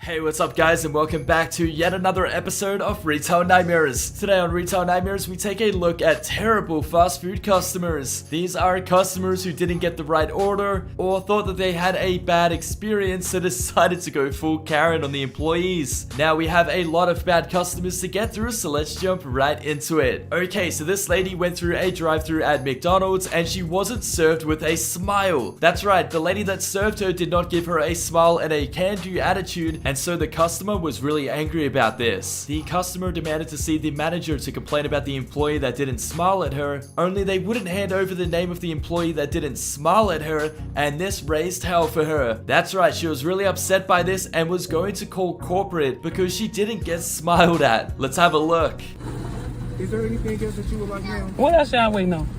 Hey, what's up guys, and welcome back to yet another episode of Retail Nightmares. Today on Retail Nightmares, we take a look at terrible fast food customers. These are customers who didn't get the right order or thought that they had a bad experience, so decided to go full Karen on the employees. Now we have a lot of bad customers to get through, so let's jump right into it. Okay, so this lady went through a drive-thru at McDonald's and she wasn't served with a smile. That's right, the lady that served her did not give her a smile and a can-do attitude, and so the customer was really angry about this. The customer demanded to see the manager to complain about the employee that didn't smile at her, only they wouldn't hand over the name of the employee that didn't smile at her, and this raised hell for her. That's right, she was really upset by this and was going to call corporate because she didn't get smiled at. Let's have a look. Is there anything else that you would like now? What else y'all waiting on?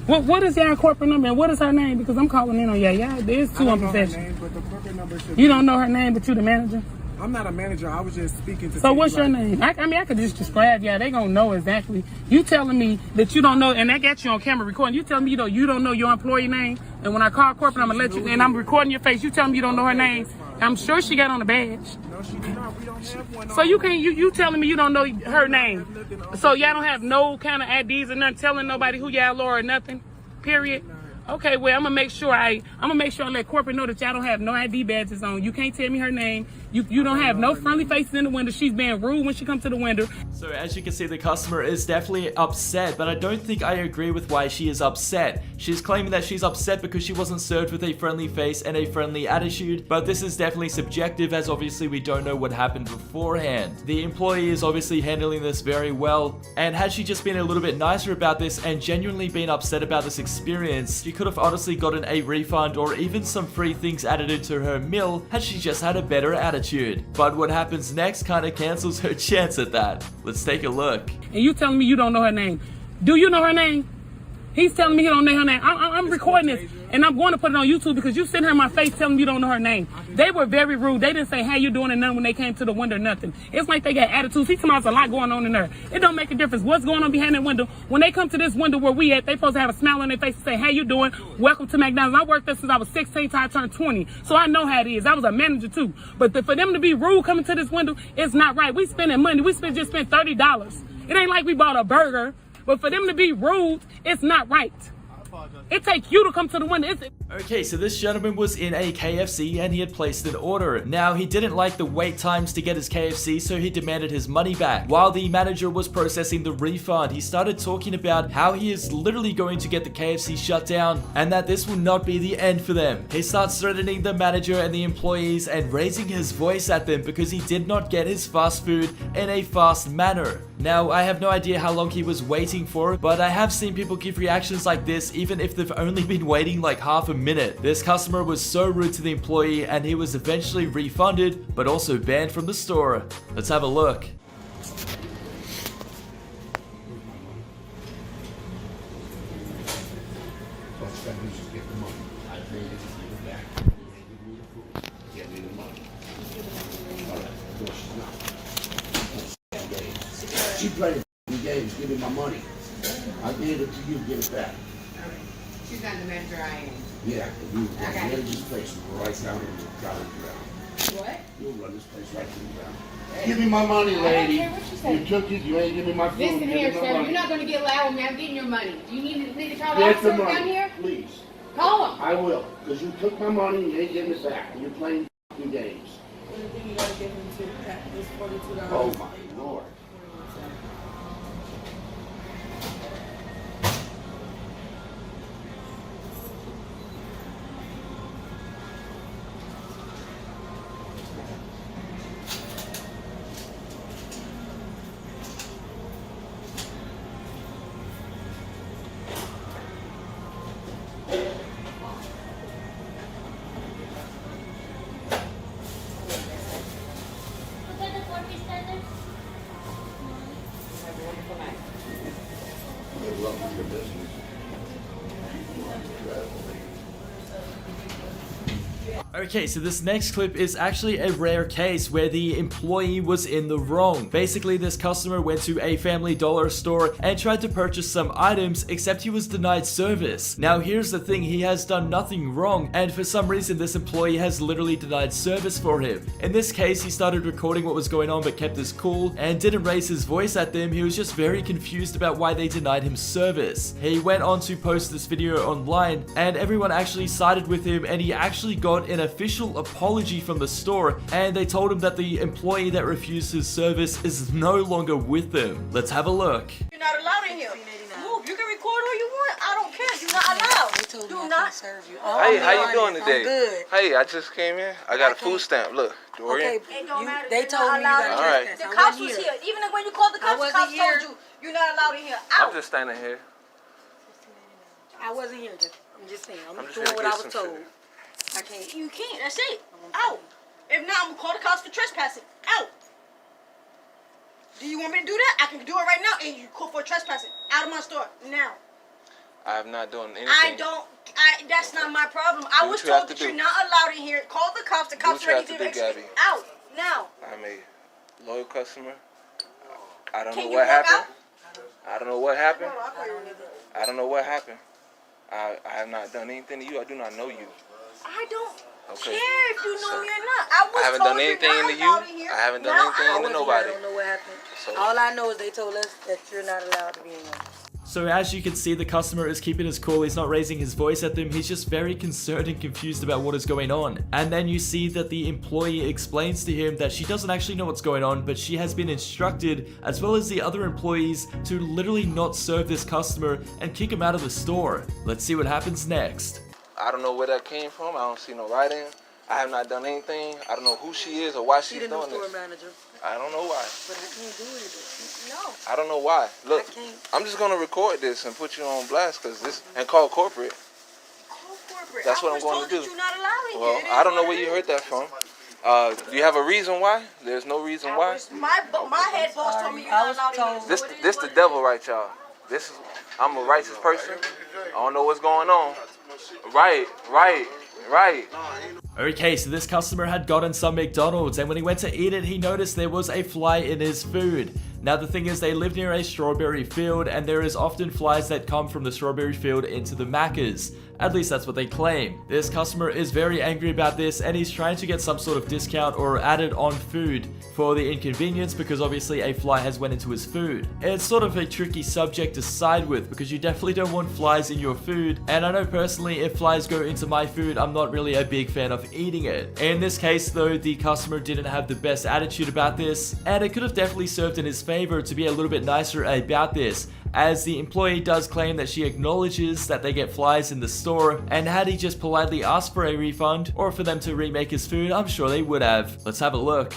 What is y'all corporate number and what is her name? Because I'm calling in on y'all. There's two unprofessional. But the corporate number should You don't know her name, but you the manager? I'm not a manager. I was just speaking to. So what's your name? I mean, I could just describe y'all. They gonna know exactly. You telling me that you don't know, and I got you on camera recording. You telling me you don't know your employee name, and when I call corporate, I'm gonna let you. And I'm recording your face. You telling me you don't know her name? I'm sure she got on a badge. No, she did not. We don't have one. So you can't. You telling me you don't know her name? So y'all don't have no kind of IDs or nothing telling nobody who y'all are or nothing. Period. Okay, well, I'm gonna make sure I let corporate know that y'all don't have no ID badges on. You can't tell me her name. You don't have no friendly faces in the window. She's being rude when she comes to the window. So as you can see, the customer is definitely upset, but I don't think I agree with why she is upset. She's claiming that she's upset because she wasn't served with a friendly face and a friendly attitude, but this is definitely subjective, as obviously we don't know what happened beforehand. The employee is obviously handling this very well, and had she just been a little bit nicer about this and genuinely been upset about this experience, she could have honestly gotten a refund or even some free things added into her meal had she just had a better attitude. But what happens next kind of cancels her chance at that. Let's take a look. And you telling me you don't know her name. Do you know her name? He's telling me he don't know her name. I'm recording this, and I'm going to put it on YouTube because you sitting here in my face telling me you don't know her name. They were very rude. They didn't say, how you doing, and nothing when they came to the window, nothing. It's like they got attitudes. He told me there's a lot going on in there. It don't make a difference what's going on behind that window. When they come to this window where we at, they supposed to have a smile on their face and say, how you doing? Welcome to McDonald's. I worked there since I was 16 till I turned 20. So I know how it is. I was a manager too. But for them to be rude coming to this window, it's not right. We spending money. We just spent $30. It ain't like we bought a burger. But for them to be rude, it's not right. It takes you to come to the window. Okay, so this gentleman was in a KFC and he had placed an order. Now, he didn't like the wait times to get his KFC, so he demanded his money back. While the manager was processing the refund, he started talking about how he is literally going to get the KFC shut down and that this will not be the end for them. He starts threatening the manager and the employees and raising his voice at them because he did not get his fast food in a fast manner. Now, I have no idea how long he was waiting for, but I have seen people give reactions like this even if they've only been waiting like half a minute. This customer was so rude to the employee and he was eventually refunded, but also banned from the store. Let's have a look. She played the games, give me my money. I gave it to you, give it back. She's not the manager I am. Yeah, you Okay. run this place right down in the ground. What? You'll run this place right to the ground. Give me my money, lady. I don't care what you say. You took it, you ain't give me my food. Listen give here, me my sir. money. You're not going to get loud with me. I'm getting your money. Do you need to call the Get the officer down money, here? please. Call him. I will, because you took my money and you ain't giving it back. You're playing games. You gotta give him is $42. Oh my Lord. Okay, so this next clip is actually a rare case where the employee was in the wrong. Basically, this customer went to a Family Dollar store and tried to purchase some items, except he was denied service. Now, here's the thing, he has done nothing wrong, and for some reason, this employee has literally denied service for him. In this case, he started recording what was going on but kept his cool and didn't raise his voice at them. He was just very confused about why they denied him service. He went on to post this video online, and everyone actually sided with him, and he actually got an official apology from the store, and they told him that the employee that refused his service is no longer with them. Let's have a look. You're not allowed in here. Move. You can record all you want. I don't care. You're not allowed. They told me Do I not can't serve you. Hey, how you doing today? I'm good. Hey, I just came in. I got a food stamp. Look, Dorian. Okay, It don't matter. they You're told not me you allowed got All right. The cops was here. Even when you called the cops wasn't here. told you you're not allowed in here. Out. I'm just standing here. I wasn't here. I'm just saying. I'm just doing here to what I get was some told. sugar. I can't. You can't. That's it. Out. If not, I'm gonna call the cops for trespassing. Out. Do you want me to do that? I can do it right now, and you call for trespassing. Out of my store now. I have not done anything. That's not my problem. I Do was what you have told to that do. you're not allowed in here. Call the cops. The cops what you ready have to to do, execute. Gabby. Out now. I'm a loyal customer. I don't Can know you what walk happened. out? I don't know what happened. I don't know what happened. I have not done anything to you. I do not know you. I don't Okay. care if you know So, me or not. I was I haven't told done anything you're not to allowed in you. here. I haven't done Now anything out. to nobody. I don't know what happened. So- All I know is they told us that you're not allowed to be in here. So as you can see, the customer is keeping his cool. He's not raising his voice at them. He's just very concerned and confused about what is going on. And then you see that the employee explains to him that she doesn't actually know what's going on, but she has been instructed, as well as the other employees, to literally not serve this customer and kick him out of the store. Let's see what happens next. I don't know where that came from. I don't see no writing. I have not done anything. I don't know who she is or why she's She's the new doing store this. manager. I don't know why. But I can't do it. No. I don't know why. Look, I can't. I'm just gonna record this and put you on blast and call corporate. Call corporate. That's what I I'm going was to told do. that you're not allowed in Well, here. It I is don't know what where it you is. heard that from. Do you have a reason why? There's no reason why. My head boss told me you're I not was allowed in here. told- So This it is this what the it devil, is. right, y'all? This is I'm a righteous person. I don't know what's going on. Right. Okay, so this customer had gotten some McDonald's, and when he went to eat it, he noticed there was a fly in his food. Now the thing is, they live near a strawberry field, and there is often flies that come from the strawberry field into the Maccas. At least that's what they claim. This customer is very angry about this, and he's trying to get some sort of discount or added on food for the inconvenience, because obviously a fly has went into his food. It's sort of a tricky subject to side with, because you definitely don't want flies in your food, and I know personally if flies go into my food, I'm not really a big fan of eating it. In this case though, the customer didn't have the best attitude about this, and it could have definitely served in his favor to be a little bit nicer about this, as the employee does claim that she acknowledges that they get flies in the store, and had he just politely asked for a refund or for them to remake his food, I'm sure they would have. Let's have a look.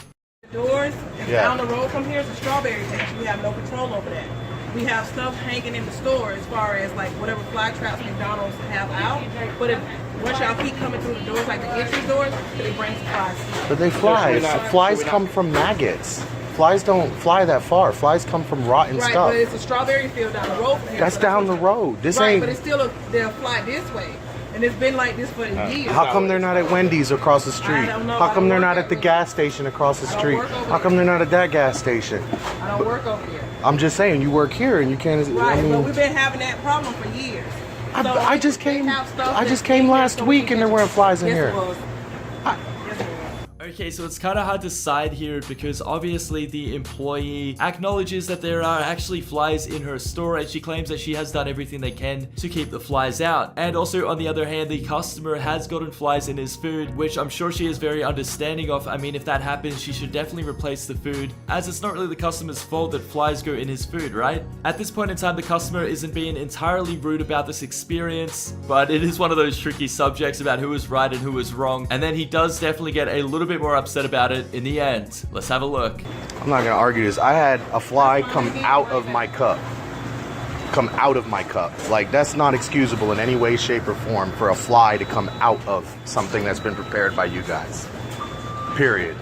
Doors, and down the road from here is a strawberry patch. We have no control over that. We have stuff hanging in the store as far as like whatever fly traps McDonald's have out. But if once y'all keep coming through the doors, like the entry doors, it brings flies. But they fly. Flies come from maggots. Flies don't fly that far. Flies come from rotten Right, stuff. but it's a strawberry field down the road from here. That's down the road. This Right, ain't. but it's still they'll fly this way. And it's been like this for years. How come they're not at Wendy's across the street? I don't know. How I come don't they're work not at at the gas station across the I don't street? work over How come here. they're not at that gas station? I don't work over here. I'm just saying, you work here and you can't. Right, I mean, but we've been having that problem for years. So I just they came. have stuff I that's just came in here last so we week can and there get- weren't flies in Yes, here. it was. I- Yes, it was. Okay, so it's kind of hard to side here because obviously the employee acknowledges that there are actually flies in her store, and she claims that she has done everything they can to keep the flies out. And also on the other hand, the customer has gotten flies in his food, which I'm sure she is very understanding of. I mean, if that happens, she should definitely replace the food, as it's not really the customer's fault that flies go in his food, right? At this point in time, the customer isn't being entirely rude about this experience, but it is one of those tricky subjects about who is right and who is wrong, and then he does definitely get a little bit more upset about it in the end. Let's have a look. I'm not gonna argue this. I had a fly come out of my cup. Come out of my cup. Like, that's not excusable in any way, shape, or form for a fly to come out of something that's been prepared by you guys. Period.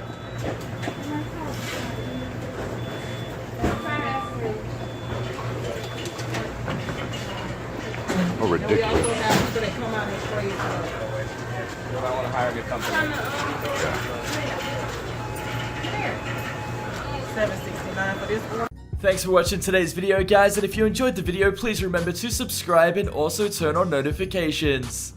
Oh, And we ridiculous. also have people that come out and spray it. If I want to hire a good company. $769 for this one. Thanks for watching today's video, guys, and if you enjoyed the video, please remember to subscribe and also turn on notifications.